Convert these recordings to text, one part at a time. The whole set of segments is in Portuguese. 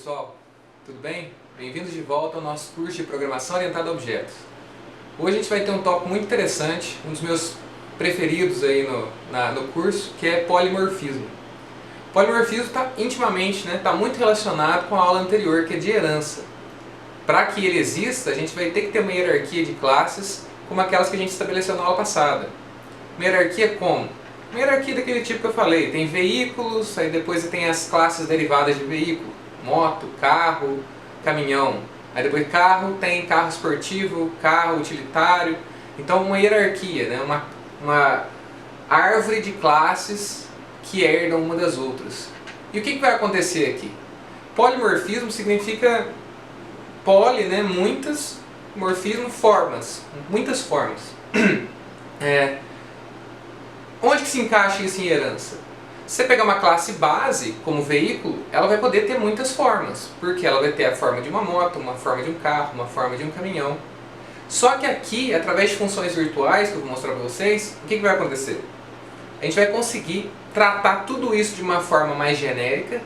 pessoal, tudo bem? Bem-vindos de volta ao nosso curso de Programação Orientada a Objetos. Hoje a gente vai ter um tópico muito interessante, um dos meus preferidos aí no curso, que é polimorfismo. Polimorfismo está intimamente, está muito relacionado com a aula anterior, que é de herança. Para que ele exista, a gente vai ter que ter uma hierarquia de classes, como aquelas que a gente estabeleceu na aula passada. Uma hierarquia como? Uma hierarquia daquele tipo que eu falei, tem veículos, aí depois tem as classes derivadas de veículo, moto, carro, caminhão. Aí depois carro tem carro esportivo, carro utilitário. Então uma hierarquia, uma árvore de classes que herdam uma das outras. E o que vai acontecer aqui? Polimorfismo significa poli, muitas, morfismo, formas, muitas formas. Onde que se encaixa isso em herança? Se você pegar uma classe base como veículo, ela vai poder ter muitas formas, porque ela vai ter a forma de uma moto, uma forma de um carro, uma forma de um caminhão. Só que aqui, através de funções virtuais, que eu vou mostrar para vocês, o que vai acontecer? A gente vai conseguir tratar tudo isso de uma forma mais genérica,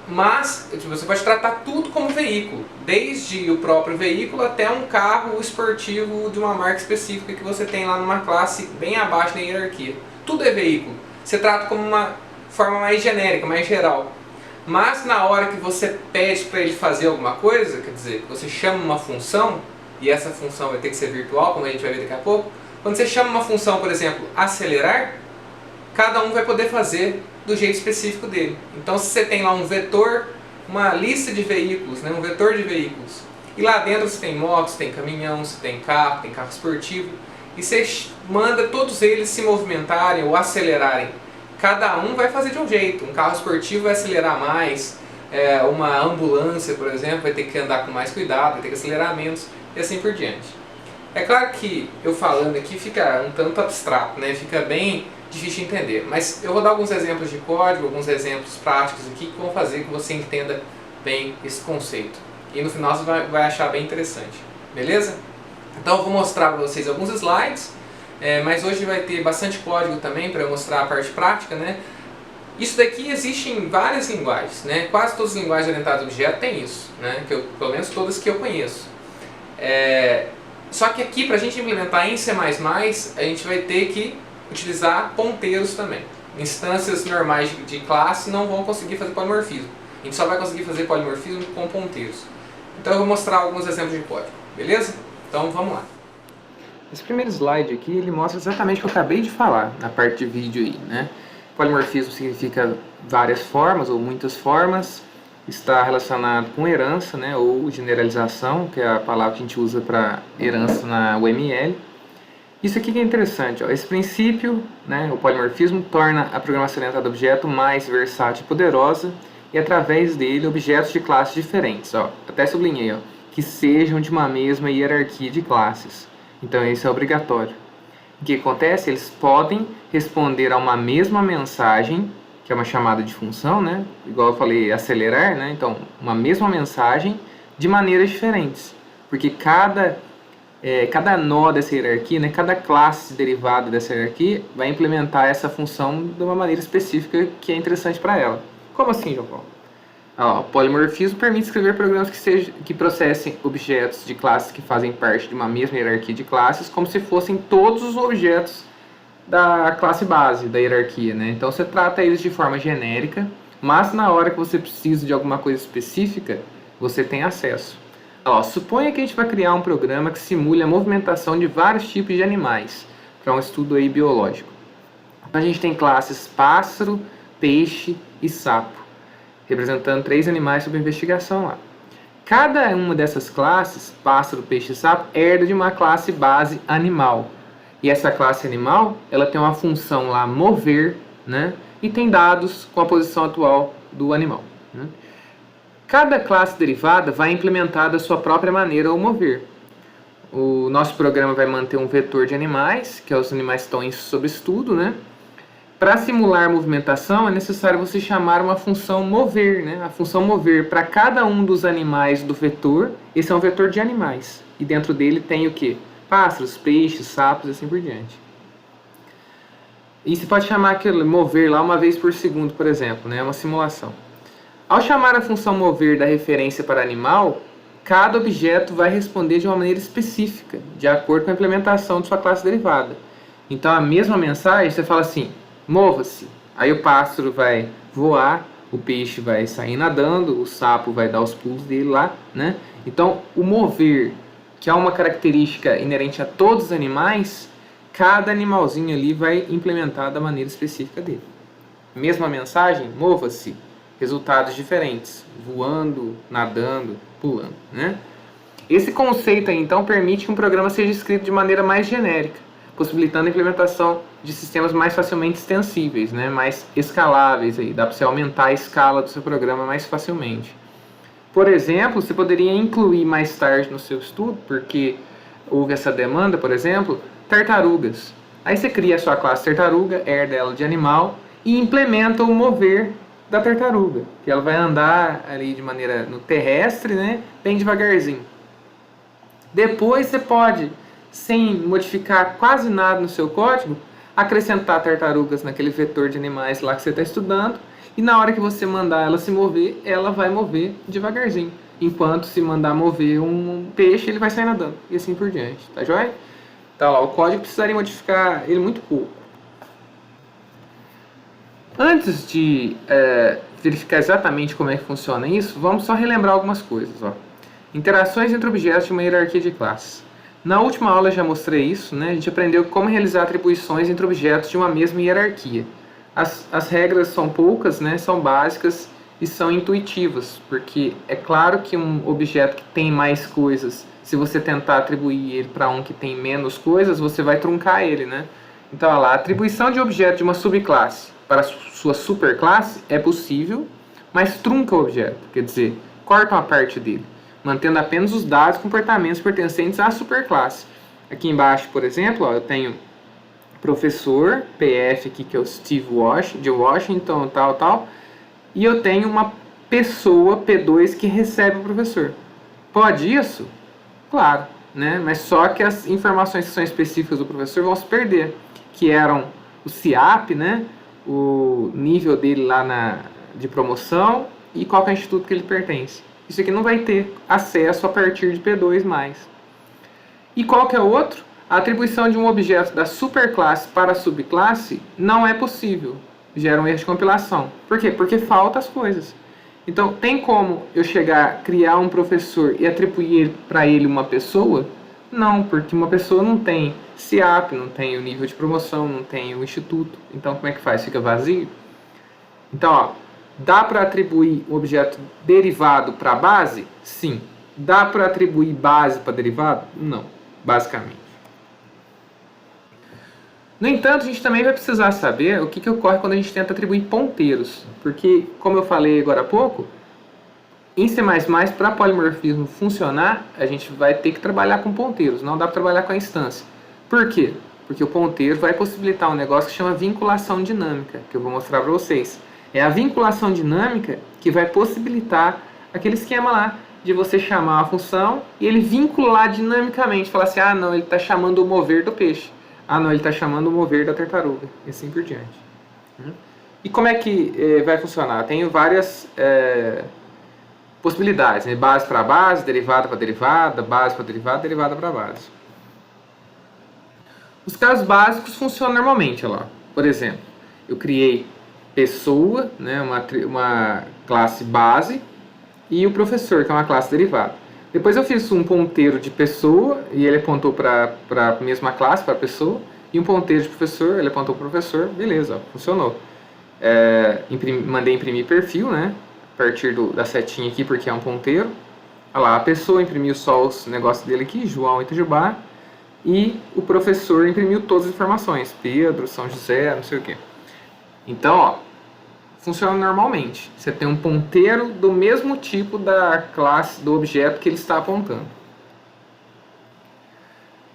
mas você pode tratar tudo como veículo, desde o próprio veículo até um carro esportivo de uma marca específica que você tem lá numa classe bem abaixo na hierarquia. Tudo é veículo. Você trata como uma forma mais genérica, mais geral. Mas na hora que você pede para ele fazer alguma coisa, quer dizer, que você chama uma função, e essa função vai ter que ser virtual, como a gente vai ver daqui a pouco, quando você chama uma função, por exemplo, acelerar, cada um vai poder fazer do jeito específico dele. Então se você tem lá um vetor, uma lista de veículos, um vetor de veículos, e lá dentro você tem motos, tem caminhão, você tem carro esportivo, e você manda todos eles se movimentarem ou acelerarem. Cada um vai fazer de um jeito. Um carro esportivo vai acelerar mais, uma ambulância, por exemplo, vai ter que andar com mais cuidado, vai ter que acelerar menos, e assim por diante. É claro que eu falando aqui fica um tanto abstrato, fica bem difícil de entender, mas eu vou dar alguns exemplos de código, alguns exemplos práticos aqui que vão fazer que você entenda bem esse conceito. E no final você vai achar bem interessante, beleza? Então eu vou mostrar para vocês alguns slides, mas hoje vai ter bastante código também para eu mostrar a parte prática, Isso daqui existe em várias linguagens, Quase todas as linguagens orientadas a objeto têm isso, pelo menos todas que eu conheço. Só que aqui, para a gente implementar em C++, a gente vai ter que utilizar ponteiros também. Instâncias normais de classe não vão conseguir fazer polimorfismo. A gente só vai conseguir fazer polimorfismo com ponteiros. Então eu vou mostrar alguns exemplos de código, beleza? Então vamos lá. Esse primeiro slide aqui, ele mostra exatamente o que eu acabei de falar na parte de vídeo aí, Polimorfismo significa várias formas ou muitas formas. Está relacionado com herança, ou generalização, que é a palavra que a gente usa para herança na UML. Isso aqui que é interessante, esse princípio, o polimorfismo, torna a programação orientada a objeto mais versátil e poderosa, e através dele objetos de classes diferentes, até sublinhei, que sejam de uma mesma hierarquia de classes. Então isso é obrigatório. O que acontece? Eles podem responder a uma mesma mensagem, que é uma chamada de função, igual eu falei, acelerar, então uma mesma mensagem de maneiras diferentes, porque cada nó dessa hierarquia, cada classe derivada dessa hierarquia vai implementar essa função de uma maneira específica que é interessante para ela. Como assim, João Paulo? Polimorfismo permite escrever programas que processem objetos de classes que fazem parte de uma mesma hierarquia de classes, como se fossem todos os objetos da classe base da hierarquia. Então você trata eles de forma genérica, mas na hora que você precisa de alguma coisa específica, você tem acesso. Suponha que a gente vai criar um programa que simule a movimentação de vários tipos de animais, para um estudo aí biológico. Então a gente tem classes pássaro, peixe e sapo, representando 3 animais sob investigação lá. Cada uma dessas classes, pássaro, peixe e sapo, herda de uma classe base animal. E essa classe animal, ela tem uma função lá, mover, e tem dados com a posição atual do animal. Cada classe derivada vai implementar da sua própria maneira o mover. O nosso programa vai manter um vetor de animais, que os animais estão sob estudo, Para simular movimentação, é necessário você chamar uma função mover, A função mover para cada um dos animais do vetor, esse é um vetor de animais. E dentro dele tem o quê? Pássaros, peixes, sapos e assim por diante. E você pode chamar aquele mover lá uma vez por segundo, por exemplo, é uma simulação. Ao chamar a função mover da referência para animal, cada objeto vai responder de uma maneira específica, de acordo com a implementação de sua classe derivada. Então, a mesma mensagem, você fala assim, mova-se. Aí o pássaro vai voar, o peixe vai sair nadando, o sapo vai dar os pulos dele lá, né? Então, o mover, que é uma característica inerente a todos os animais, cada animalzinho ali vai implementar da maneira específica dele. Mesma mensagem, mova-se. Resultados diferentes, voando, nadando, pulando, né? Esse conceito aí, então, permite que um programa seja escrito de maneira mais genérica, possibilitando a implementação de sistemas mais facilmente extensíveis, né? Mais escaláveis. Aí. Dá para você aumentar a escala do seu programa mais facilmente. Por exemplo, você poderia incluir mais tarde no seu estudo, porque houve essa demanda, por exemplo, tartarugas. Aí você cria a sua classe tartaruga, herda ela de animal e implementa o mover da tartaruga, que ela vai andar ali de maneira no terrestre, né, bem devagarzinho. Depois você pode, sem modificar quase nada no seu código, acrescentar tartarugas naquele vetor de animais lá que você está estudando, e na hora que você mandar ela se mover, ela vai mover devagarzinho. Enquanto se mandar mover um peixe, ele vai sair nadando, e assim por diante, tá joia? Tá lá, o código precisaria modificar ele muito pouco. Antes de verificar exatamente como é que funciona isso, vamos só relembrar algumas coisas. Ó. Interações entre objetos de uma hierarquia de classes. Na última aula eu já mostrei isso, né? A gente aprendeu como realizar atribuições entre objetos de uma mesma hierarquia. As regras são poucas, né? São básicas e são intuitivas, porque é claro que um objeto que tem mais coisas, se você tentar atribuir ele para um que tem menos coisas, você vai truncar ele, né? Então, olha lá, a atribuição de objeto de uma subclasse para sua superclasse é possível, mas trunca o objeto, quer dizer, corta uma parte dele, mantendo apenas os dados e comportamentos pertencentes à superclasse. Aqui embaixo, por exemplo, ó, eu tenho professor, PF aqui que é o Steve de Washington, tal, e eu tenho uma pessoa, P2, que recebe o professor. Pode isso? Claro, né? Mas só que as informações que são específicas do professor vão se perder, que eram o CIAP, né? O nível dele lá de promoção e qual é o instituto que ele pertence. Isso aqui não vai ter acesso a partir de P2+. E qual que é o outro? A atribuição de um objeto da superclasse para a subclasse não é possível. Gera um erro de compilação. Por quê? Porque faltam as coisas. Então, tem como eu chegar, criar um professor e atribuir para ele uma pessoa? Não, porque uma pessoa não tem CIAP, não tem o nível de promoção, não tem o instituto. Então, como é que faz? Fica vazio? Então, ó, dá para atribuir um objeto derivado para base? Sim. Dá para atribuir base para derivado? Não, basicamente. No entanto, a gente também vai precisar saber o que ocorre quando a gente tenta atribuir ponteiros. Porque, como eu falei agora há pouco, em C++, para polimorfismo funcionar, a gente vai ter que trabalhar com ponteiros, não dá para trabalhar com a instância. Por quê? Porque o ponteiro vai possibilitar um negócio que chama vinculação dinâmica, que eu vou mostrar para vocês. É a vinculação dinâmica que vai possibilitar aquele esquema lá de você chamar a função e ele vincular dinamicamente, falar assim, ah não, ele está chamando o mover do peixe, ah não, ele está chamando o mover da tartaruga, e assim por diante. E como é que vai funcionar? Eu tenho várias possibilidades, né? Base para base, derivada para derivada, base para derivada, derivada para base. Os casos básicos funcionam normalmente, olha lá. Por exemplo, eu criei pessoa, né, uma classe base, e o professor, que é uma classe derivada. Depois eu fiz um ponteiro de pessoa, e ele apontou para a mesma classe, para a pessoa, e um ponteiro de professor, ele apontou para o professor, beleza, ó, funcionou. Mandei imprimir perfil, né, a partir da setinha aqui, porque é um ponteiro. Olha lá, a pessoa imprimiu só os negócios dele aqui, João Itajubá, e o professor imprimiu todas as informações, Pedro, São José, não sei o que. Então, ó, funciona normalmente. Você tem um ponteiro do mesmo tipo da classe, do objeto que ele está apontando.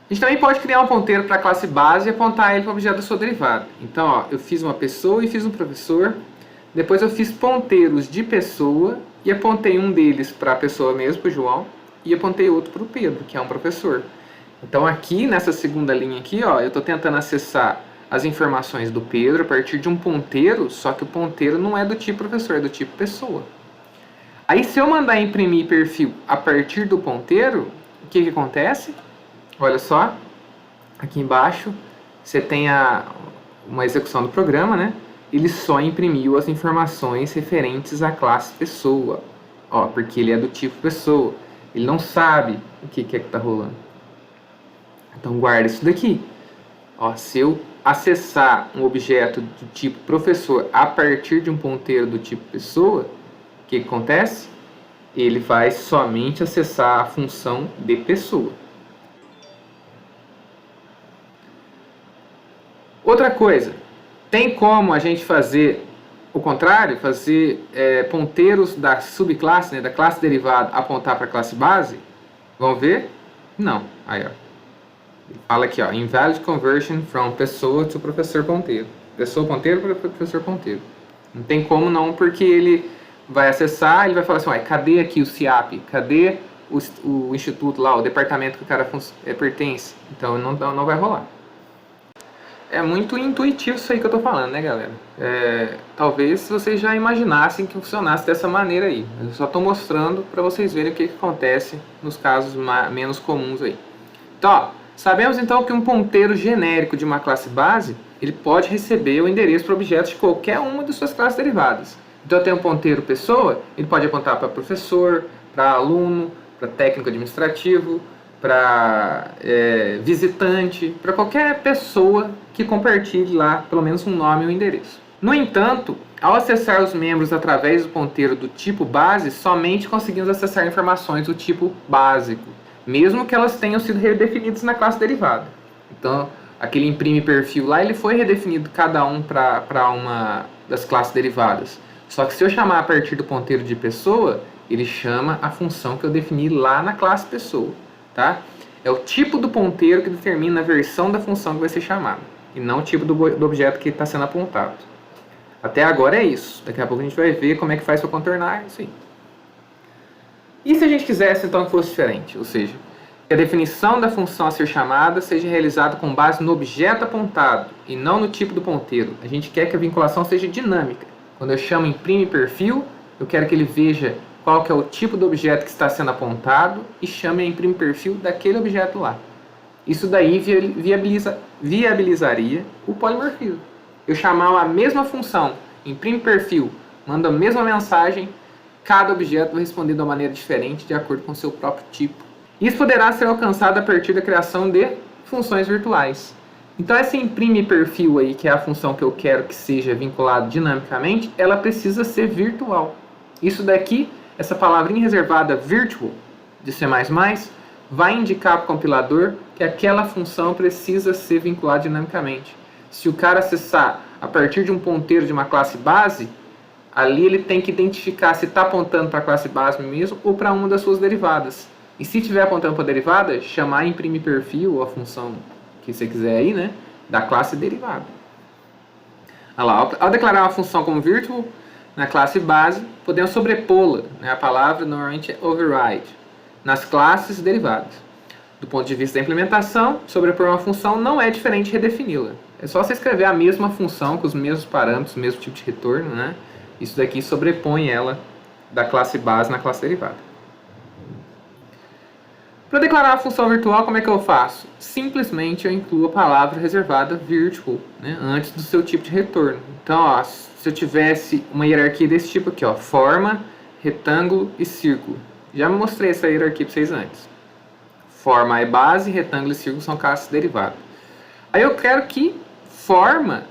A gente também pode criar um ponteiro para a classe base e apontar ele para o objeto da sua derivada. Então, ó, eu fiz uma pessoa e fiz um professor. Depois eu fiz ponteiros de pessoa e apontei um deles para a pessoa mesmo, para o João, e apontei outro para o Pedro, que é um professor. Então aqui, nessa segunda linha aqui, ó, eu estou tentando acessar as informações do Pedro a partir de um ponteiro, só que o ponteiro não é do tipo professor, é do tipo pessoa. Aí se eu mandar imprimir perfil a partir do ponteiro, o que acontece? Olha só, aqui embaixo você tem uma execução do programa, né? Ele só imprimiu as informações referentes à classe pessoa, ó, porque ele é do tipo pessoa. Ele não sabe o que é que está rolando. Então guarda isso daqui. Ó, se eu acessar um objeto do tipo professor a partir de um ponteiro do tipo pessoa, o que acontece? Ele vai somente acessar a função de pessoa. Outra coisa, tem como a gente fazer o contrário, fazer ponteiros da subclasse, né, da classe derivada, apontar para a classe base? Vamos ver? Não. Aí, ó. Fala aqui, ó, invalid conversion from pessoa to professor ponteiro. Pessoa ponteiro para professor ponteiro. Não tem como não, porque ele vai acessar, ele vai falar assim, uai, cadê aqui o CIAP? Cadê o instituto lá, o departamento que o cara pertence? Então não vai rolar. É muito intuitivo isso aí que eu tô falando, né, galera? Talvez vocês já imaginassem que funcionasse dessa maneira aí. Eu só tô mostrando para vocês verem o que acontece nos casos menos comuns aí. Então, ó, sabemos então que um ponteiro genérico de uma classe base, ele pode receber o endereço para objetos de qualquer uma de suas classes derivadas. Então eu tenho um ponteiro pessoa, ele pode apontar para professor, para aluno, para técnico administrativo, para visitante, para qualquer pessoa que compartilhe lá pelo menos um nome e um endereço. No entanto, ao acessar os membros através do ponteiro do tipo base, somente conseguimos acessar informações do tipo básico, mesmo que elas tenham sido redefinidas na classe derivada. Então, aquele imprime perfil lá, ele foi redefinido cada um para uma das classes derivadas. Só que se eu chamar a partir do ponteiro de pessoa, ele chama a função que eu defini lá na classe pessoa. Tá? É o tipo do ponteiro que determina a versão da função que vai ser chamada, e não o tipo do objeto que está sendo apontado. Até agora é isso. Daqui a pouco a gente vai ver como é que faz para contornar isso aí. E se a gente quisesse então que fosse diferente? Ou seja, que a definição da função a ser chamada seja realizada com base no objeto apontado e não no tipo do ponteiro. A gente quer que a vinculação seja dinâmica. Quando eu chamo imprime perfil, eu quero que ele veja qual que é o tipo do objeto que está sendo apontado e chame a imprime perfil daquele objeto lá. Isso daí viabilizaria o polimorfismo. Eu chamar a mesma função, imprime perfil, mando a mesma mensagem, cada objeto vai responder de uma maneira diferente de acordo com o seu próprio tipo. Isso poderá ser alcançado a partir da criação de funções virtuais. Então essa imprime perfil aí, que é a função que eu quero que seja vinculada dinamicamente, ela precisa ser virtual. Isso daqui, essa palavrinha reservada virtual de C++, vai indicar para o compilador que aquela função precisa ser vinculada dinamicamente. Se o cara acessar a partir de um ponteiro de uma classe base, ali ele tem que identificar se está apontando para a classe base mesmo ou para uma das suas derivadas. E se estiver apontando para a derivada, chamar imprime perfil, ou a função que você quiser aí, né, da classe derivada. Olha lá, ao declarar uma função como virtual na classe base, podemos sobrepô-la, né, a palavra normalmente é override, nas classes derivadas. Do ponto de vista da implementação, sobrepor uma função não é diferente de redefini-la. É só você escrever a mesma função com os mesmos parâmetros, o mesmo tipo de retorno, né? Isso daqui sobrepõe ela da classe base na classe derivada. Para declarar a função virtual, como é que eu faço? Simplesmente eu incluo a palavra reservada virtual, né, antes do seu tipo de retorno. Então, ó, se eu tivesse uma hierarquia desse tipo aqui, ó, forma, retângulo e círculo. Já mostrei essa hierarquia para vocês antes. Forma é base, retângulo e círculo são classes derivadas. Aí eu quero que forma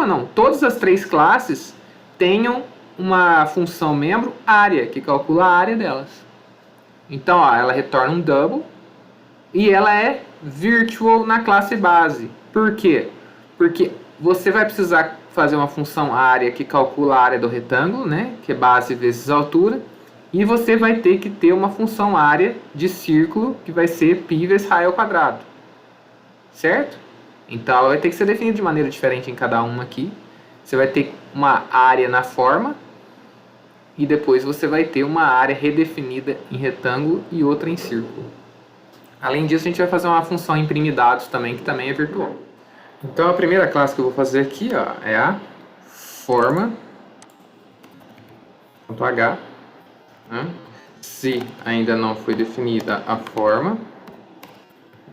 não, todas as três classes tenham uma função membro área, que calcula a área delas. Então, ó, ela retorna um double e ela é virtual na classe base. Por quê? Porque você vai precisar fazer uma função área que calcula a área do retângulo, né, que é base vezes altura, e você vai ter que ter uma função área de círculo que vai ser π vezes raio ao quadrado. Certo? Então, ela vai ter que ser definida de maneira diferente em cada uma aqui. Você vai ter uma área na forma e depois você vai ter uma área redefinida em retângulo e outra em círculo. Além disso, a gente vai fazer uma função imprime dados também, que também é virtual. Então, a primeira classe que eu vou fazer aqui, ó, é a forma.h. né? Se ainda não foi definida a forma,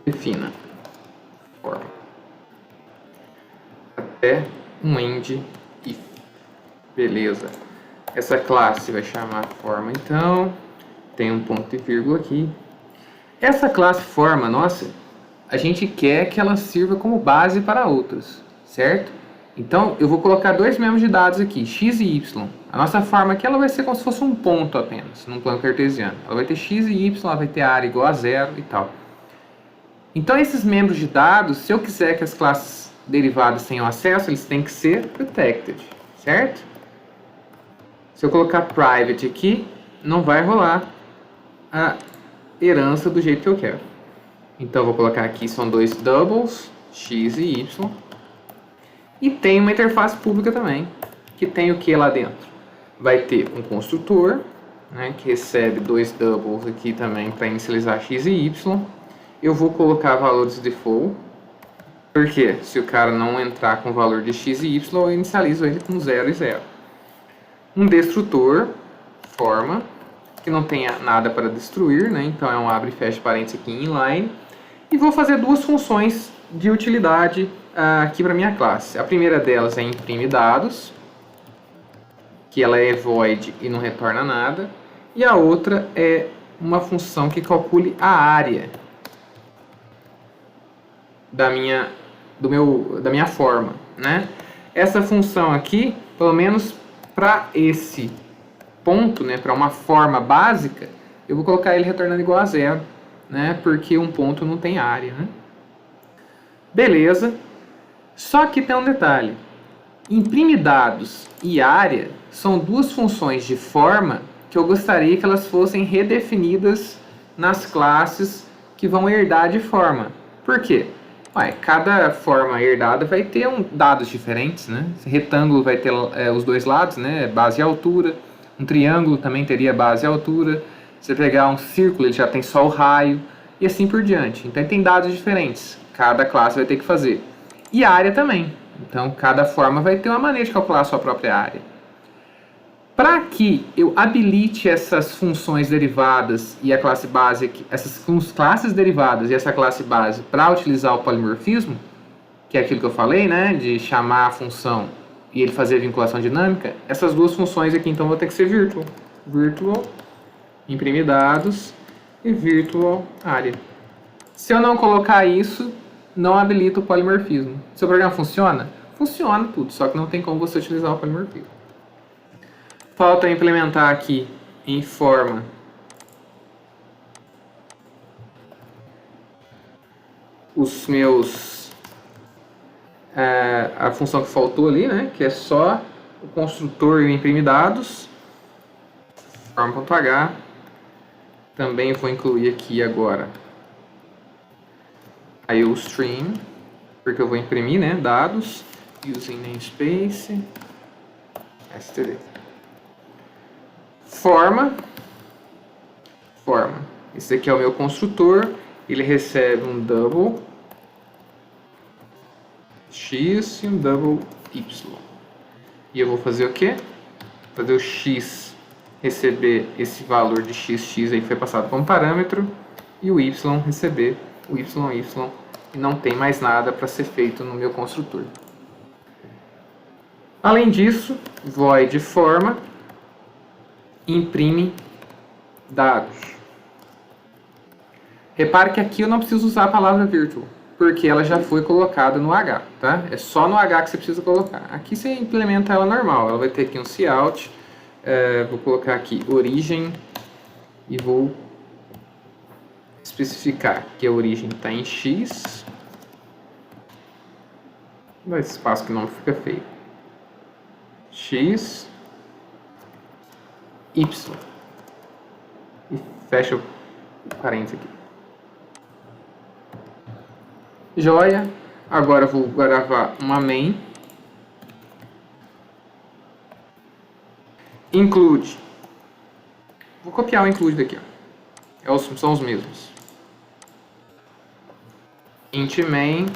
defina forma até um end if. Beleza. Essa classe vai chamar forma, então tem um ponto e vírgula aqui. Essa classe forma nossa, a gente quer que ela sirva como base para outras, certo? Então eu vou colocar dois membros de dados aqui, x e y. A nossa forma aqui ela vai ser como se fosse um ponto apenas, num plano cartesiano. Ela vai ter x e y, ela vai ter área igual a zero e tal. Então esses membros de dados, se eu quiser que as classes derivadas tenham acesso, eles têm que ser protected, certo? Se eu colocar private aqui, não vai rolar a herança do jeito que eu quero. Então eu vou colocar aqui, são dois doubles, x e y. E tem uma interface pública também, que tem o que lá dentro? Vai ter um construtor, né, que recebe dois doubles aqui também para inicializar x e y. Eu vou colocar valores default, porque se o cara não entrar com o valor de x e y, eu inicializo ele com 0 e 0. Um destrutor, forma, que não tenha nada para destruir, né? Então é um abre e fecha parênteses aqui em inline. E vou fazer duas funções de utilidade aqui para minha classe. A primeira delas é imprime dados, que ela é void e não retorna nada. E a outra é uma função que calcule a área da minha forma, né? Essa função aqui, pelo menos para esse ponto, né, para uma forma básica, eu vou colocar ele retornando igual a zero, né, porque um ponto não tem área, né? Beleza. Só que tem um detalhe. Imprime dados e área são duas funções de forma que eu gostaria que elas fossem redefinidas nas classes que vão herdar de forma. Por quê? Cada forma herdada vai ter dados diferentes, né? Esse retângulo vai ter os dois lados, né? Base e altura. Um triângulo também teria base e altura. Se você pegar um círculo, ele já tem só o raio. E assim por diante. Então tem dados diferentes. Cada classe vai ter que fazer. E área também. Então cada forma vai ter uma maneira de calcular a sua própria área. Para que eu habilite essas funções derivadas e a classe base, essas classes derivadas e essa classe base para utilizar o polimorfismo, que é aquilo que eu falei, né, de chamar a função e ele fazer a vinculação dinâmica, essas duas funções aqui então vão ter que ser virtual. Virtual, imprimir dados e virtual área. Se eu não colocar isso, não habilita o polimorfismo. Seu programa funciona? Funciona tudo, só que não tem como você utilizar o polimorfismo. Falta implementar aqui em forma os meus a função que faltou ali, né, que é só o construtor e o imprime dados, forma.h. Também vou incluir aqui agora a IOStream, porque eu vou imprimir, né, dados using namespace std. Forma. Esse aqui é o meu construtor. Ele recebe um double x e um double y. E eu vou fazer o quê? Fazer o x receber esse valor de x aí que foi passado como parâmetro e o y receber o y. E não tem mais nada para ser feito no meu construtor. Além disso, void forma imprime dados. Repare que aqui eu não preciso usar a palavra virtual, porque ela já foi colocada no H, tá? É só no H que você precisa colocar. Aqui você implementa ela normal, ela vai ter aqui um cout, vou colocar aqui origem e vou especificar que a origem está em x, dá esse espaço que não fica feio, x, y, e fecha o parênteses aqui. Joia. Agora eu vou gravar uma main. Include. Vou copiar o include daqui. Ó. São os mesmos. Int main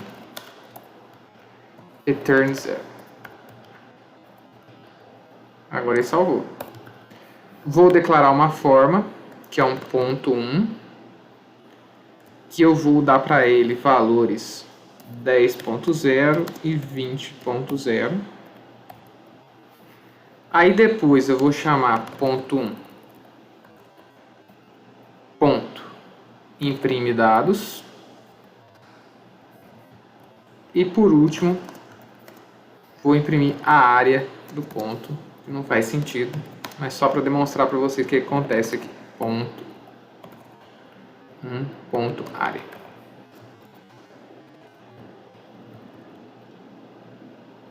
return 0. Agora ele salvou. Vou declarar uma forma, que é um ponto 1, que eu vou dar para ele valores 10.0 e 20.0. Aí depois eu vou chamar ponto 1, ponto imprime dados. E por último, vou imprimir a área do ponto, que não faz sentido, mas só para demonstrar para vocês o que acontece aqui. Ponto área.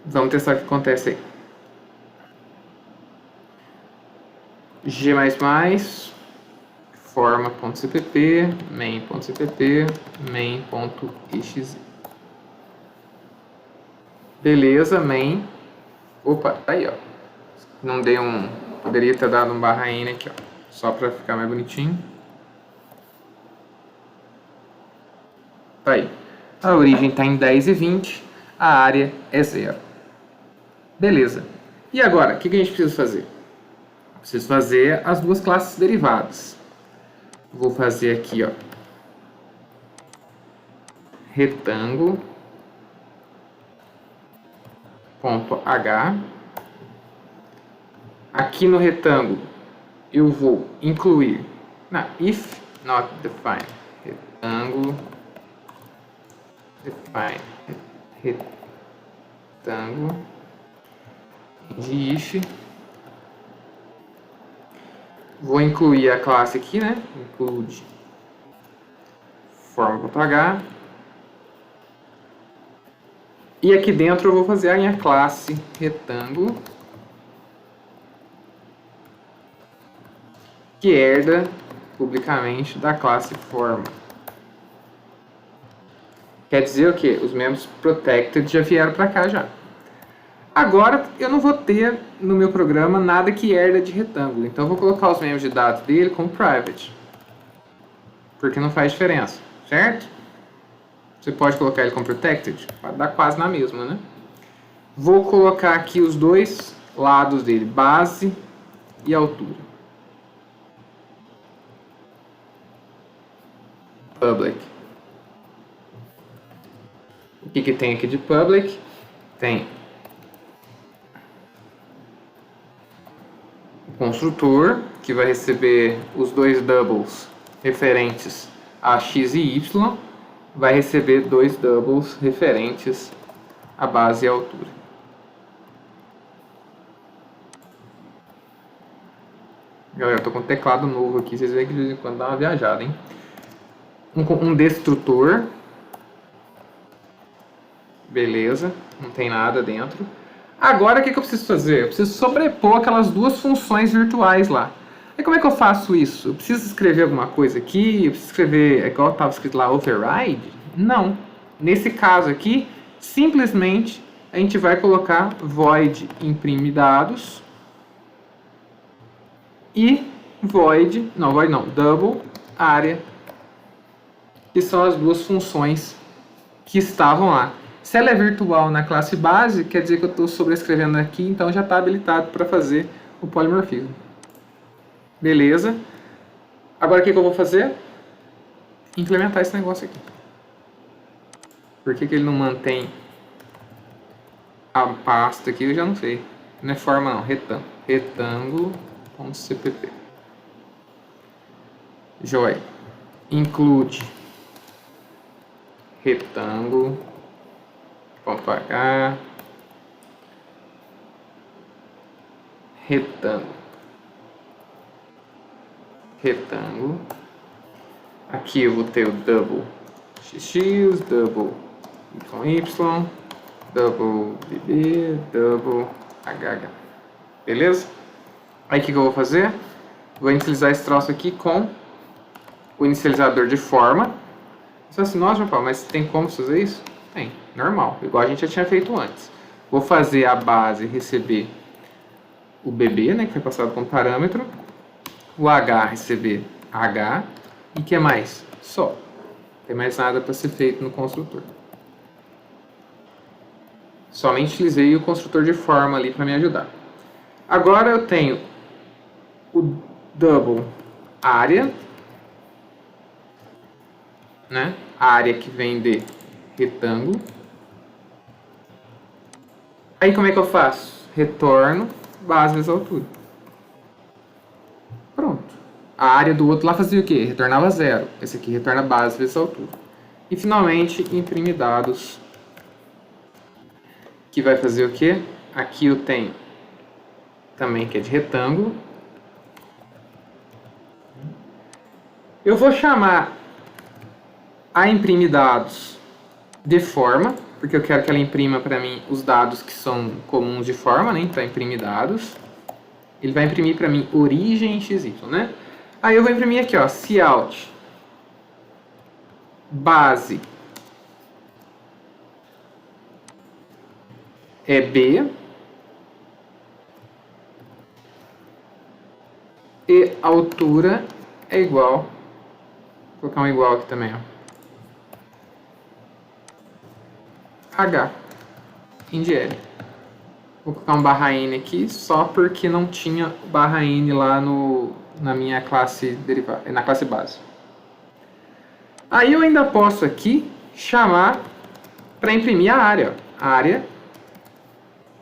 Vamos testar o que acontece aí. G++, forma.cpp, main.cpp, main.exe. Beleza, main. Opa, tá aí, ó. Não dei poderia ter dado um /n aqui, ó. Só para ficar mais bonitinho. Tá aí. A origem está em 10 e 20, a área é 0. Beleza. E agora, o que a gente precisa fazer? Preciso fazer as duas classes derivadas. Vou fazer aqui, ó, retângulo ponto h. Aqui no retângulo eu vou incluir if not define retângulo define retângulo de if. Vou incluir a classe aqui, né? Include forma.h. E aqui dentro eu vou fazer a minha classe retângulo, que herda publicamente da classe forma. Quer dizer o quê? Os membros protected já vieram para cá já. Agora eu não vou ter no meu programa nada que herda de retângulo, então eu vou colocar os membros de dados dele como private, porque não faz diferença, certo? Você pode colocar ele como protected, vai dar quase na mesma, né? Vou colocar aqui os dois lados dele, base e altura. Public. O que tem aqui de public? Tem o construtor, que vai receber os dois doubles referentes a x e y, vai receber dois doubles referentes a base e a altura. Galera, eu tô com um teclado novo aqui, vocês veem que de vez em quando dá uma viajada, hein? Um destrutor. Beleza, não tem nada dentro. Agora o que eu preciso fazer? Eu preciso sobrepor aquelas duas funções virtuais lá. E como é que eu faço isso? Eu preciso escrever alguma coisa aqui? Eu preciso escrever igual estava escrito lá, override? Não. Nesse caso aqui, simplesmente a gente vai colocar void imprime dados e void não, double área, que são as duas funções que estavam lá. Se ela é virtual na classe base, quer dizer que eu estou sobrescrevendo aqui, então já está habilitado para fazer o polimorfismo. Beleza. Agora o que eu vou fazer? Implementar esse negócio aqui. Por que ele não mantém a pasta aqui? Eu já não sei. Não é forma não, retângulo. Retângulo.cpp. Joia. Include retângulo.h. Retângulo. Aqui eu vou ter o double xx, double y, double bb, double hh. Beleza? Aí o que eu vou fazer? Vou inicializar esse troço aqui com o inicializador de forma. Você assim, nossa, Paulo, mas tem como fazer isso? Tem, normal, igual a gente já tinha feito antes. Vou fazer a base receber o bb, né, que foi passado como parâmetro, o h receber h, e o que mais? Só. Não tem mais nada para ser feito no construtor. Somente utilizei o construtor de forma ali para me ajudar. Agora eu tenho o double área, né? A área que vem de retângulo. Aí como é que eu faço? Retorno base vezes altura. Pronto. A área do outro lá fazia o quê? Retornava 0. Esse aqui retorna base vezes altura. E finalmente imprime dados, que vai fazer o quê? Aqui eu tenho também que é de retângulo. Eu vou chamar a imprime dados de forma, porque eu quero que ela imprima para mim os dados que são comuns de forma, né? Então imprime dados. Ele vai imprimir para mim origem XY, né? Aí eu vou imprimir aqui, ó, cout base é B e altura é igual. Vou colocar um igual aqui também, ó. H INDL. Vou colocar um barra N aqui só porque não tinha barra N lá na minha classe derivada, na classe base. Aí eu ainda posso aqui chamar para imprimir a área. A área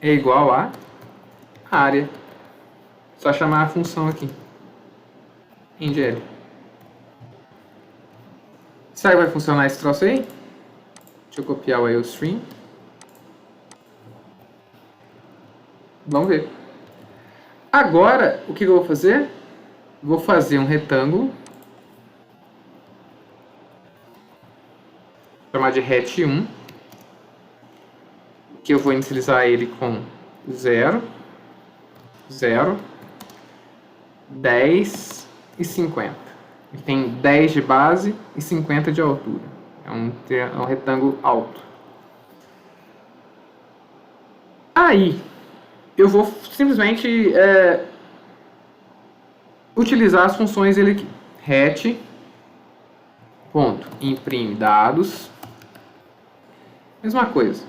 é igual a área. Só chamar a função aqui. INDL. Será que vai funcionar esse troço aí? Deixa eu copiar o IOStream. Vamos ver. Agora, o que eu vou fazer? Vou fazer um retângulo. Vou chamar de ret1. Que eu vou inicializar ele com 0, 0, 10 e 50. Ele tem 10 de base e 50 de altura. É um retângulo alto. Aí, eu vou simplesmente utilizar as funções dele aqui. Ret, ponto, imprime dados. Mesma coisa.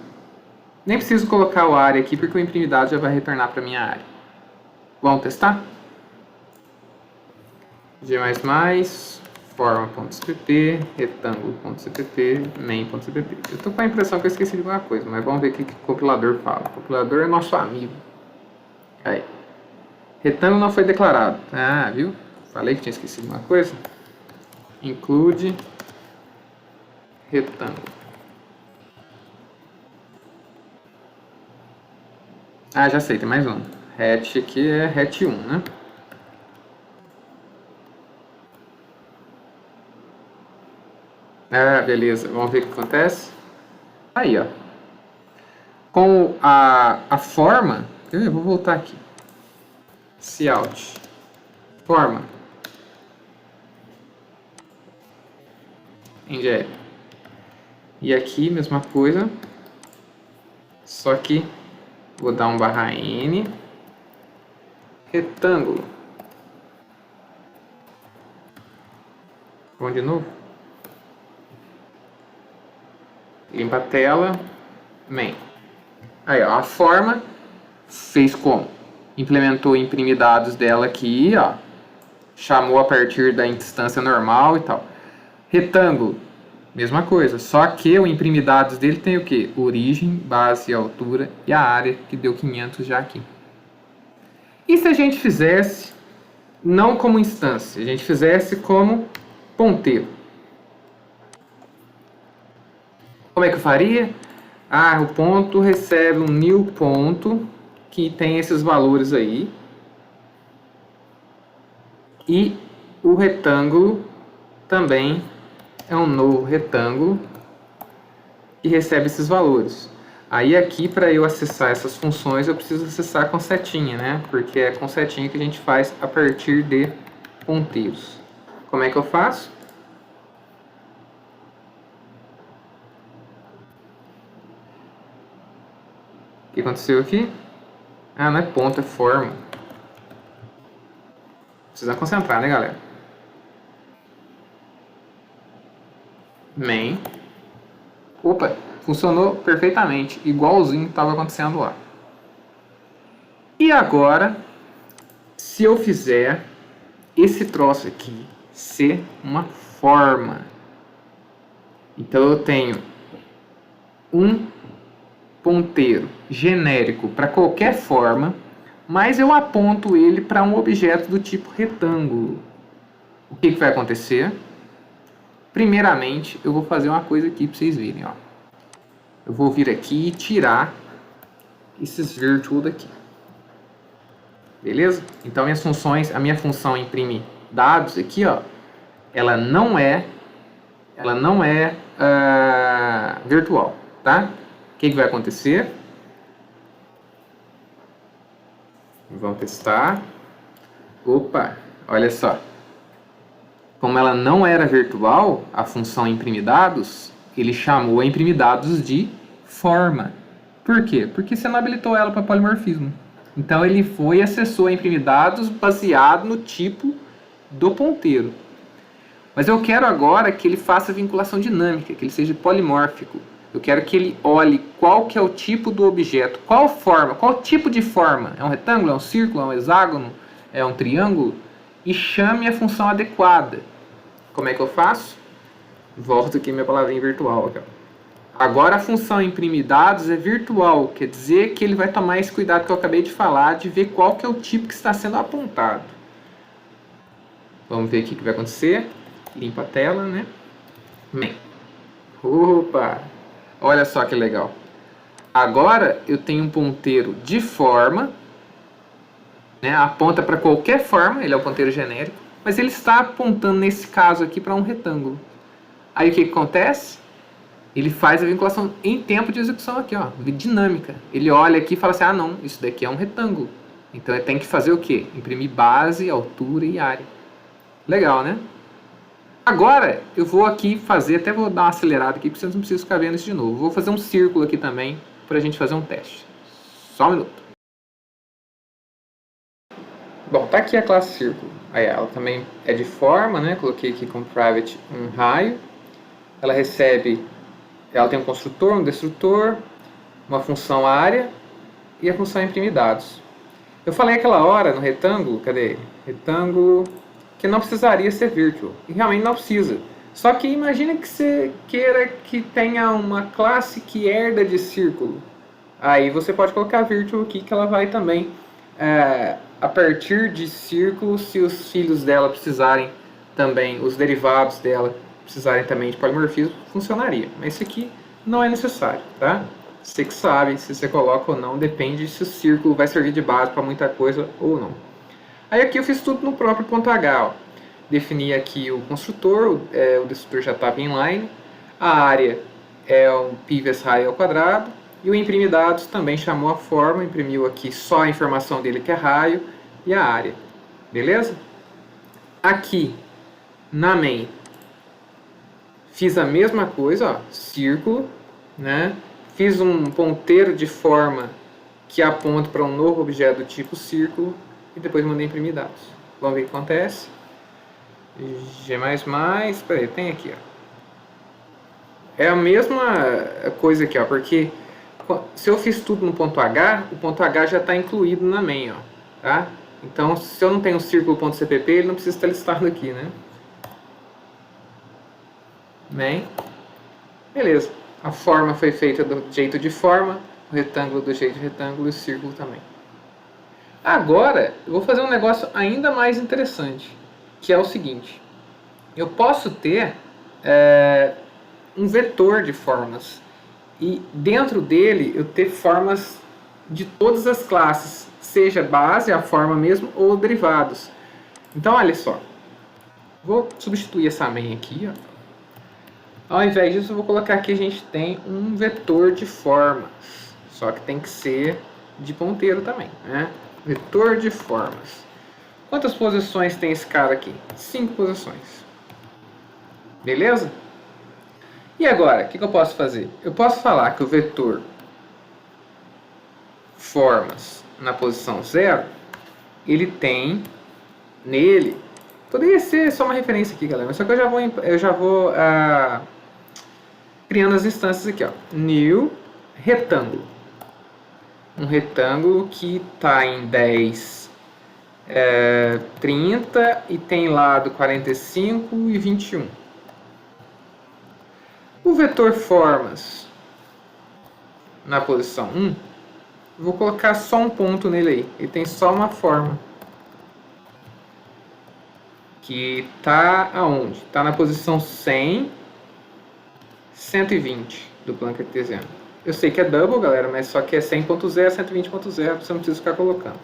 Nem preciso colocar o área aqui, porque o imprime dados já vai retornar para a minha área. Vamos testar? G++, forma.cpp, retângulo.cpp, main.cpp. Eu estou com a impressão que eu esqueci de alguma coisa, mas vamos ver o que o compilador fala. O compilador é nosso amigo. Aí. Retângulo não foi declarado. Ah, viu? Falei que tinha esquecido uma coisa. Include retângulo. Ah, já sei, tem mais um. Ret aqui é ret1, né? Ah, beleza. Vamos ver o que acontece. Aí, ó. Com a forma... Eu vou voltar aqui. Cout. Forma. INDL. E aqui, mesma coisa. Só que vou dar um barra N. Retângulo. Vamos de novo. Limpa a tela. Main. Aí, ó. A forma fez como? Implementou o imprime dados dela aqui, ó. Chamou a partir da instância normal e tal. Retângulo. Mesma coisa, só que o imprime dados dele tem o que? Origem, base, altura e a área, que deu 500 já aqui. E se a gente fizesse, não como instância, a gente fizesse como ponteiro? Como é que eu faria? Ah, o ponto recebe um new ponto, que tem esses valores aí. E o retângulo também é um novo retângulo e recebe esses valores. Aí aqui, para eu acessar essas funções, eu preciso acessar com setinha, né? Porque é com setinha que a gente faz a partir de ponteiros. Como é que eu faço? O que aconteceu aqui? Ah, não é ponto, é forma. Precisa concentrar, né, galera? Main. Opa, funcionou perfeitamente, igualzinho que estava acontecendo lá. E agora, se eu fizer esse troço aqui ser uma forma, então eu tenho um ponteiro genérico para qualquer forma, mas eu aponto ele para um objeto do tipo retângulo. O que vai acontecer? Primeiramente, eu vou fazer uma coisa aqui para vocês verem. Ó. Eu vou vir aqui e tirar esses virtual daqui. Beleza? Então, minhas funções, a minha função imprime dados aqui, ó, ela não é virtual, tá? O que vai acontecer? Vamos testar. Opa, olha só. Como ela não era virtual, a função imprime dados, ele chamou a imprime dados de forma. Por quê? Porque você não habilitou ela para polimorfismo. Então ele foi e acessou a imprime dados baseado no tipo do ponteiro. Mas eu quero agora que ele faça vinculação dinâmica, que ele seja polimórfico. Eu quero que ele olhe qual que é o tipo do objeto, qual forma, qual tipo de forma. É um retângulo, é um círculo, é um hexágono, é um triângulo? E chame a função adequada. Como é que eu faço? Volto aqui minha palavrinha virtual. Aqui. Agora a função imprime dados é virtual, quer dizer que ele vai tomar esse cuidado que eu acabei de falar, de ver qual que é o tipo que está sendo apontado. Vamos ver aqui o que vai acontecer. Limpa a tela, né? Bem. Opa! Olha só que legal. Agora eu tenho um ponteiro de forma, né? Aponta para qualquer forma, ele é o ponteiro genérico, mas ele está apontando nesse caso aqui para um retângulo. Aí o que acontece? Ele faz a vinculação em tempo de execução aqui, ó, dinâmica. Ele olha aqui e fala assim, ah não, isso daqui é um retângulo. Então ele tem que fazer o quê? Imprimir base, altura e área. Legal, né? Agora eu vou aqui fazer, até vou dar uma acelerada aqui, porque vocês não precisam ficar vendo isso de novo. Vou fazer um círculo aqui também, para a gente fazer um teste. Só um minuto. Bom, tá aqui a classe círculo. Aí ela também é de forma, né? Coloquei aqui como private um raio. Ela recebe, ela tem um construtor, um destrutor, uma função área e a função imprime dados. Eu falei aquela hora no retângulo, cadê ele? Retângulo, que não precisaria ser virtual. E realmente não precisa. Só que imagina que você queira que tenha uma classe que herda de círculo. Aí você pode colocar virtual aqui, que ela vai também, a partir de círculo, se os filhos dela precisarem também, os derivados dela precisarem também de polimorfismo, funcionaria. Mas isso aqui não é necessário, tá? Você que sabe se você coloca ou não, depende se o círculo vai servir de base para muita coisa ou não. Aí aqui eu fiz tudo no próprio ponto H, ó. Defini aqui o construtor, o destrutor já estava inline, a área é um pivot raio ao quadrado, e o imprime dados também chamou a forma, imprimiu aqui só a informação dele que é raio e a área. Beleza? Aqui na main fiz a mesma coisa, ó, círculo, né? Fiz um ponteiro de forma que aponta para um novo objeto do tipo círculo e depois mandei imprimir dados. Vamos ver o que acontece. G++, peraí, tem aqui, ó. É a mesma coisa aqui, ó, porque se eu fiz tudo no ponto H, o ponto H já está incluído na main, ó, tá? Então, se eu não tenho o círculo.cpp, ele não precisa estar listado aqui, né? Main. Beleza. A forma foi feita do jeito de forma, o retângulo do jeito de retângulo e o círculo também. Agora, eu vou fazer um negócio ainda mais interessante, que é o seguinte. Eu posso ter um vetor de formas e dentro dele eu ter formas de todas as classes, seja base, a forma mesmo, ou derivados. Então, olha só. Vou substituir essa main aqui, ó. Ao invés disso, eu vou colocar aqui, a gente tem um vetor de formas. Só que tem que ser de ponteiro também, né? Vetor de formas. Quantas posições tem esse cara aqui? 5 posições. Beleza? E agora, o que eu posso fazer? Eu posso falar que o vetor formas na posição 0, ele tem nele... Poderia ser só uma referência aqui, galera, mas só que eu já vou criando as instâncias aqui, ó. New retângulo. Um retângulo que está em 10 30 e tem lado 45 e 21. O vetor formas na posição 1, vou colocar só um ponto nele aí. Ele tem só uma forma. Que está aonde? Está na posição 100, 120 do plano cartesiano. Eu sei que é double, galera, mas só que é 100.0, 120.0, você não precisa ficar colocando.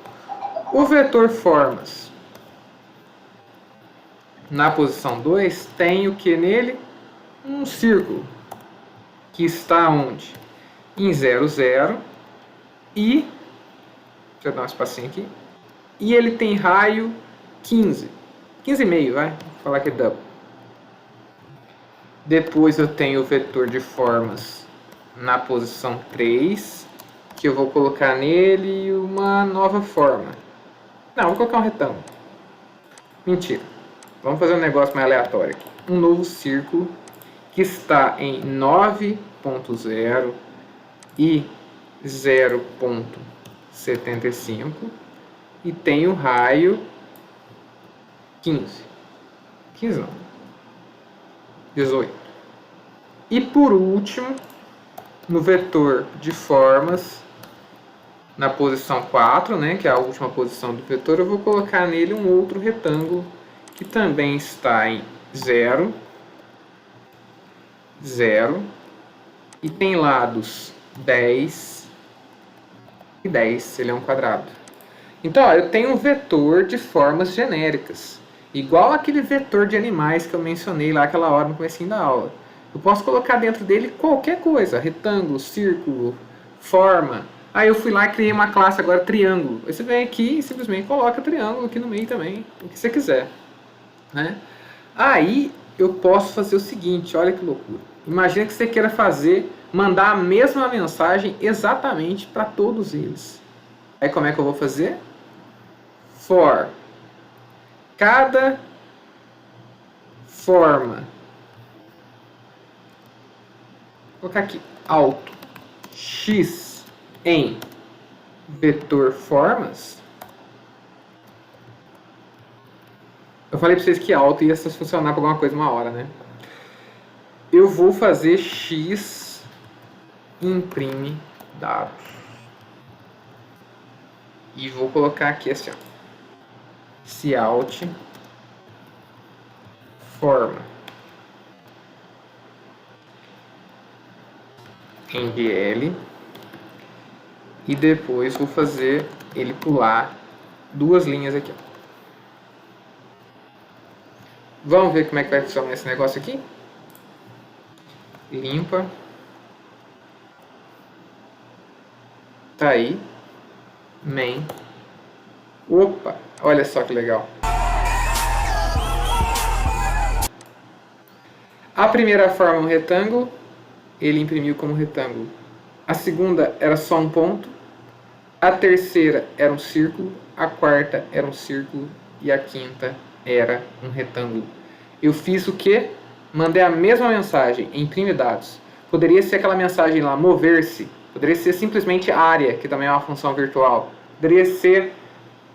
O vetor formas na posição 2 tem o que nele? Um círculo que está onde? Em 0, 0 e deixa eu dar um espacinho aqui. E ele tem raio 15. 15,5, vai? Vou falar que é double. Depois eu tenho o vetor de formas na posição 3, que eu vou colocar nele uma nova forma. Não, vou colocar um retângulo. Mentira. Vamos fazer um negócio mais aleatório aqui. Um novo círculo que está em 9.0 e 0.75 e tem o raio 15. 15 não. 18. E por último, no vetor de formas, na posição 4, né, que é a última posição do vetor, eu vou colocar nele um outro retângulo que também está em 0, 0 e tem lados 10 e 10, ele é um quadrado. Então, ó, eu tenho um vetor de formas genéricas, igual aquele vetor de animais que eu mencionei lá aquela hora no comecinho da aula. Eu posso colocar dentro dele qualquer coisa, retângulo, círculo, forma. Aí eu fui lá e criei uma classe agora triângulo. Aí você vem aqui e simplesmente coloca triângulo aqui no meio também, o que você quiser, né? Aí eu posso fazer o seguinte, olha que loucura. Imagina que você queira mandar a mesma mensagem exatamente para todos eles. Aí como é que eu vou fazer? For cada forma, vou colocar aqui, alto, x em vetor formas. Eu falei para vocês que alto ia funcionar para alguma coisa uma hora, né? Eu vou fazer x imprime dados. E vou colocar aqui assim, ó. Cout forma em DL e depois vou fazer ele pular duas linhas aqui, ó. Vamos ver como é que vai funcionar esse negócio aqui? Limpa. Tá aí. Main. Opa, olha só que legal. A primeira forma é um retângulo, ele imprimiu como retângulo. A segunda era só um ponto, a terceira era um círculo, a quarta era um círculo e a quinta era um retângulo. Eu fiz o que? Mandei a mesma mensagem, imprime dados. Poderia ser aquela mensagem lá, mover-se, poderia ser simplesmente área, que também é uma função virtual. Poderia ser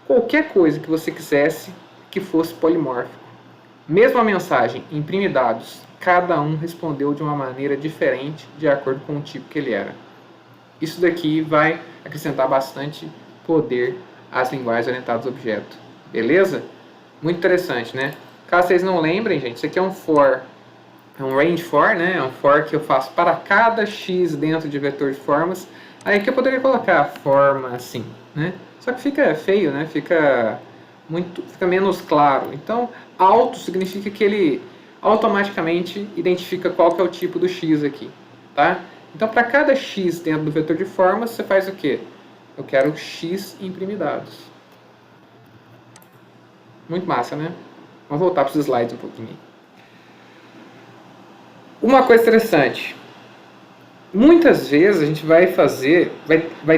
qualquer coisa que você quisesse que fosse polimórfico. Mesma mensagem, imprime dados. Cada um respondeu de uma maneira diferente de acordo com o tipo que ele era. Isso daqui vai acrescentar bastante poder às linguagens orientadas a objeto. Beleza? Muito interessante, né? Caso vocês não lembrem, gente, isso aqui é um for. É um range for, né? É um for que eu faço para cada x dentro de vetor de formas. Aí aqui eu poderia colocar forma assim, né? Só que fica feio, né? Fica menos claro. Então, alto significa que ele automaticamente identifica qual que é o tipo do x aqui, tá? Então, para cada x dentro do vetor de formas, você faz o quê? Eu quero x imprimir dados. Muito massa, né? Vamos voltar para os slides um pouquinho. Uma coisa interessante. Muitas vezes a gente vai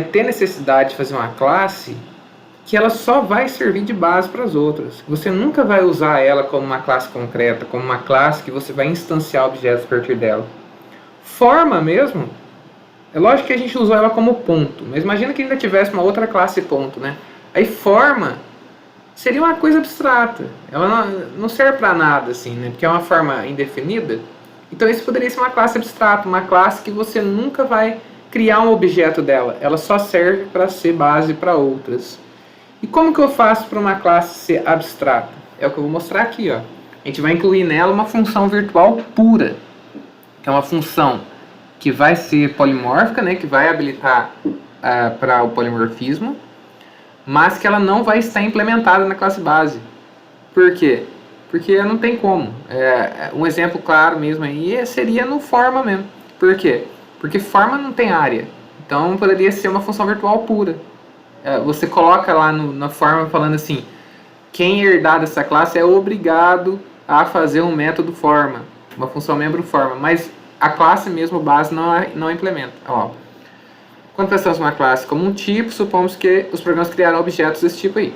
ter necessidade de fazer uma classe que ela só vai servir de base para as outras. Você nunca vai usar ela como uma classe concreta, como uma classe que você vai instanciar objetos a partir dela. Forma mesmo, é lógico que a gente usou ela como ponto, mas imagina que ainda tivesse uma outra classe ponto, né? Aí forma seria uma coisa abstrata. Ela não serve para nada, assim, né? Porque é uma forma indefinida. Então isso poderia ser uma classe abstrata, uma classe que você nunca vai criar um objeto dela. Ela só serve para ser base para outras. E como que eu faço para uma classe ser abstrata? É o que eu vou mostrar aqui, ó. A gente vai incluir nela uma função virtual pura, que é uma função que vai ser polimórfica, né? Que vai habilitar para o polimorfismo, mas que ela não vai estar implementada na classe base. Por quê? Porque não tem como. Um exemplo claro mesmo aí seria no forma mesmo. Por quê? Porque forma não tem área. Então poderia ser uma função virtual pura. Você coloca lá na forma falando assim, quem herdar dessa classe é obrigado a fazer um método forma, uma função membro forma, mas a classe mesmo base não implementa. Ó, quando pensamos uma classe como um tipo, supomos que os programas criaram objetos desse tipo aí.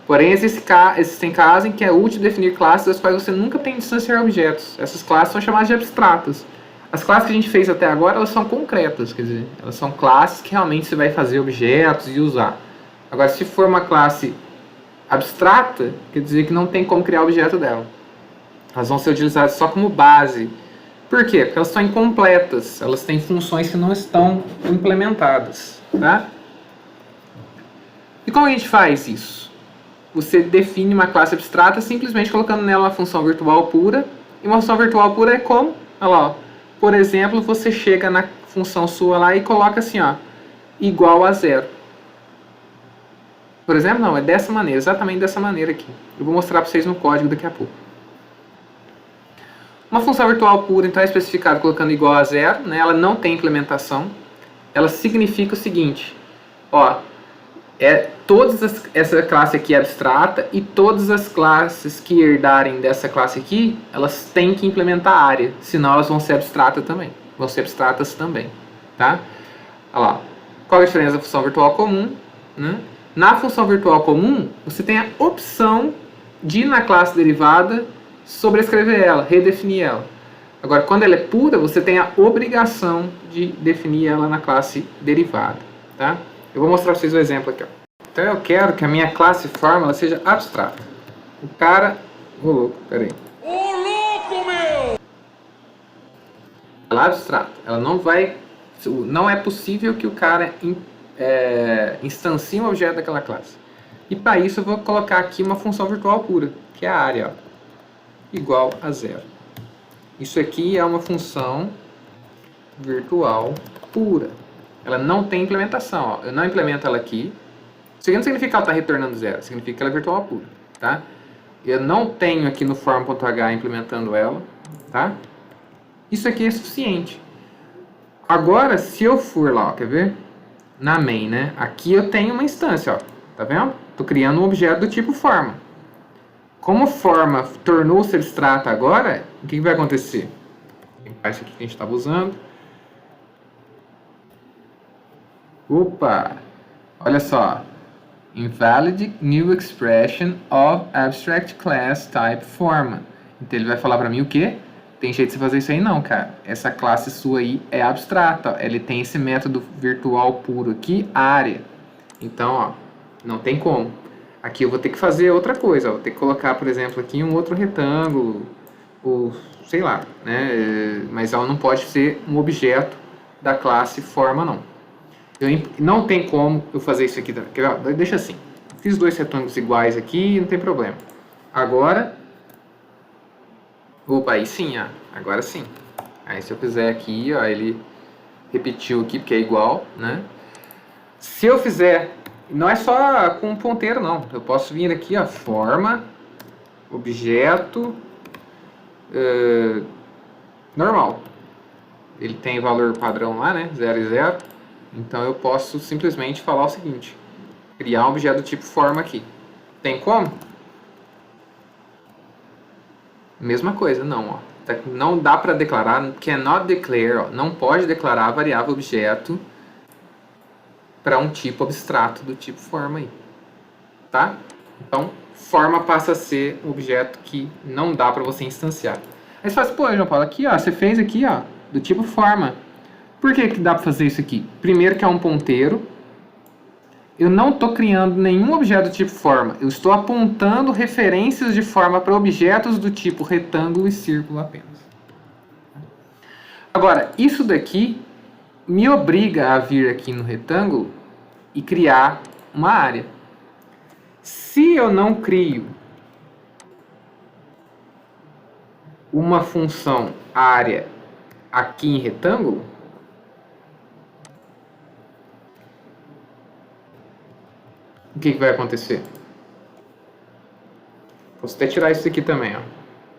Porém, existem casos em que é útil definir classes das quais você nunca tem de distanciar objetos. Essas classes são chamadas de abstratas. As classes que a gente fez até agora, elas são concretas, quer dizer, elas são classes que realmente você vai fazer objetos e usar. Agora, se for uma classe abstrata, quer dizer que não tem como criar objeto dela. Elas vão ser utilizadas só como base. Por quê? Porque elas são incompletas, elas têm funções que não estão implementadas, tá? E como a gente faz isso? Você define uma classe abstrata simplesmente colocando nela uma função virtual pura. E uma função virtual pura é como? Olha lá, ó. Por exemplo, você chega na função sua lá e coloca assim, ó, igual a 0. Por exemplo, não, é dessa maneira, exatamente dessa maneira aqui. Eu vou mostrar para vocês no código daqui a pouco. Uma função virtual pura, então, é especificada colocando igual a 0, né? Ela não tem implementação. Ela significa o seguinte, ó, essa classe aqui é abstrata e todas as classes que herdarem dessa classe aqui, elas têm que implementar a área, senão elas vão ser abstratas também, tá? Olha lá, qual é a diferença da função virtual comum, né? Na função virtual comum, você tem a opção de ir na classe derivada, sobrescrever ela, redefinir ela. Agora, quando ela é pura, você tem a obrigação de definir ela na classe derivada, tá? Eu vou mostrar para vocês o exemplo aqui, ó. Então eu quero que a minha classe forma ela seja abstrata. O cara... Ô louco, peraí. Ô louco, meu! Ela é abstrata. Ela não vai... Não é possível que o cara instancie um objeto daquela classe. E para isso eu vou colocar aqui uma função virtual pura, que é a área, ó, igual a 0. Isso aqui é uma função virtual pura. Ela não tem implementação, ó. Eu não implemento ela aqui. Isso aqui não significa que ela está retornando 0, significa que ela é virtual pura, tá? Eu não tenho aqui no form.h implementando ela, tá? Isso aqui é suficiente. Agora, se eu for lá, ó, quer ver? Na main, né? Aqui eu tenho uma instância, ó. Tá vendo? Estou criando um objeto do tipo forma. Como forma tornou-se abstrata agora, o que vai acontecer? Vou limpar isso aqui que a gente estava usando. Opa! Olha só. Invalid new expression of abstract class type forma. Então ele vai falar para mim o quê? Tem jeito de você fazer isso aí não, cara. Essa classe sua aí é abstrata. Ó. Ele tem esse método virtual puro aqui, área. Então, ó, não tem como. Aqui eu vou ter que fazer outra coisa. Ó. Vou ter que colocar, por exemplo, aqui um outro retângulo. Ou, sei lá, né? Mas ela não pode ser um objeto da classe forma, não. Não tem como eu fazer isso aqui. Deixa assim. Fiz dois retângulos iguais aqui, não tem problema. Agora... Opa, aí sim, ó. Agora sim. Aí se eu fizer aqui, ó, ele repetiu aqui porque é igual, né? Se eu fizer, não é só com um ponteiro não. Eu posso vir aqui, ó, forma, objeto, normal. Ele tem valor padrão lá, né? 0 e 0. Então eu posso simplesmente falar o seguinte: criar um objeto do tipo forma aqui. Tem como? Mesma coisa, não, ó. Não dá para declarar, cannot declare, ó, não pode declarar a variável objeto para um tipo abstrato do tipo forma aí, tá? Então, forma passa a ser um objeto que não dá para você instanciar. Aí você fala assim, pô, João Paulo, aqui, ó, você fez aqui, ó, do tipo forma. Por que que dá para fazer isso aqui? Primeiro que é um ponteiro, eu não estou criando nenhum objeto do tipo forma. Eu estou apontando referências de forma para objetos do tipo retângulo e círculo apenas. Agora, isso daqui me obriga a vir aqui no retângulo e criar uma área. Se eu não crio uma função área aqui em retângulo, o que vai acontecer? Posso até tirar isso aqui também,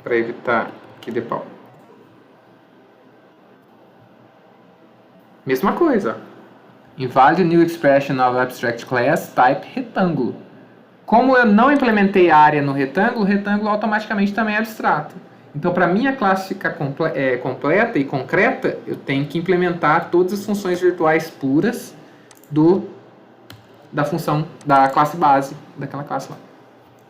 para evitar que dê pau. Mesma coisa. Invalid new expression of abstract class type retângulo. Como eu não implementei área no retângulo, o retângulo automaticamente também é abstrato. Então, para minha classe ficar completa e concreta, eu tenho que implementar todas as funções virtuais puras da função, da classe base, daquela classe lá.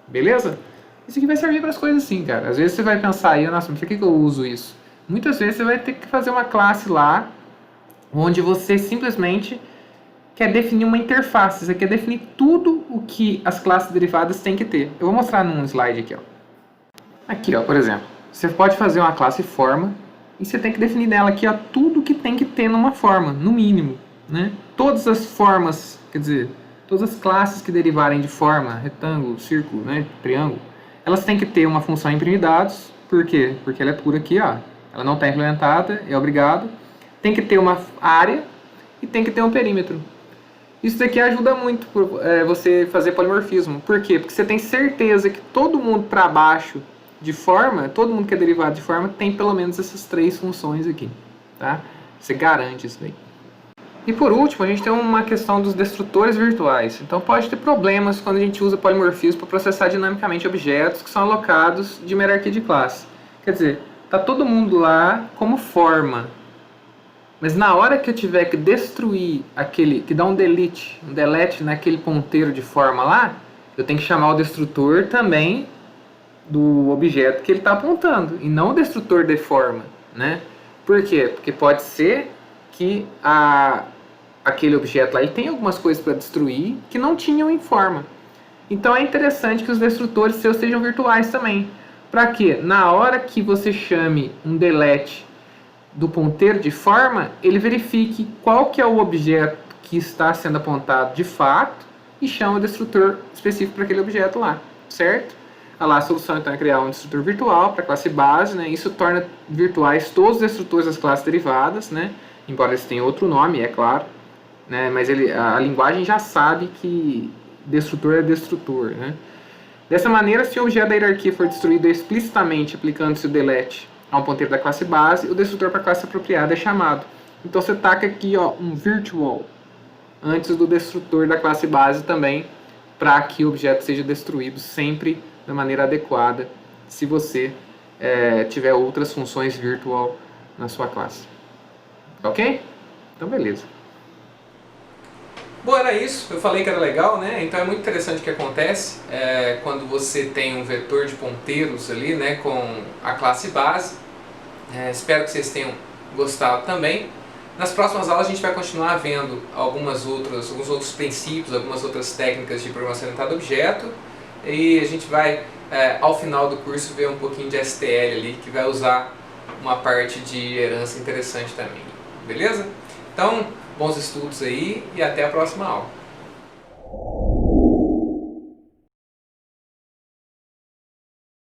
Beleza? Isso aqui vai servir para as coisas assim, cara. Às vezes você vai pensar aí, nossa, mas por que eu uso isso? Muitas vezes você vai ter que fazer uma classe lá, onde você simplesmente quer definir uma interface. Você quer definir tudo o que as classes derivadas têm que ter. Eu vou mostrar num slide aqui, ó. Aqui, ó, por exemplo. Você pode fazer uma classe forma e você tem que definir nela aqui, ó, tudo que tem que ter numa forma, no mínimo, né? Todas as formas, quer dizer, todas as classes que derivarem de forma, retângulo, círculo, né, triângulo, elas têm que ter uma função imprimir dados. Por quê? Porque ela é pura aqui, ó. Ela não está implementada, é obrigado. Tem que ter uma área e tem que ter um perímetro. Isso daqui ajuda muito você fazer polimorfismo. Por quê? Porque você tem certeza que todo mundo para baixo de forma, todo mundo que é derivado de forma, tem pelo menos essas três funções aqui. Tá? Você garante isso daí. E por último, a gente tem uma questão dos destrutores virtuais. Então pode ter problemas quando a gente usa polimorfismo para processar dinamicamente objetos que são alocados de uma hierarquia de classe. Quer dizer, está todo mundo lá como forma. Mas na hora que eu tiver que destruir aquele, que dá um delete naquele ponteiro de forma lá, eu tenho que chamar o destrutor também do objeto que ele está apontando, e não o destrutor de forma, né? Por quê? Porque pode ser que aquele objeto lá ele tem algumas coisas para destruir que não tinham em forma. Então é interessante que os destrutores seus sejam virtuais também. Para quê? Na hora que você chame um delete do ponteiro de forma, ele verifique qual que é o objeto que está sendo apontado de fato e chama o destrutor específico para aquele objeto lá, certo? A solução então é criar um destrutor virtual para a classe base, né? Isso torna virtuais todos os destrutores das classes derivadas, né? Embora eles tenham outro nome, é claro, né? Mas a linguagem já sabe que destrutor é destrutor, né? Dessa maneira, se o objeto da hierarquia for destruído explicitamente aplicando-se o delete a um ponteiro da classe base, o destrutor para a classe apropriada é chamado. Então você taca aqui, ó, um virtual antes do destrutor da classe base também, para que o objeto seja destruído sempre da maneira adequada, se você tiver outras funções virtual na sua classe. Ok? Então beleza. Bom, era isso. Eu falei que era legal, né? Então é muito interessante o que acontece quando você tem um vetor de ponteiros ali, né, com a classe base. Espero que vocês tenham gostado também. Nas próximas aulas a gente vai continuar vendo alguns outros princípios, algumas outras técnicas de programação orientada a objeto. E a gente vai, ao final do curso, ver um pouquinho de STL ali, que vai usar uma parte de herança interessante também. Beleza? Então, bons estudos aí e até a próxima aula.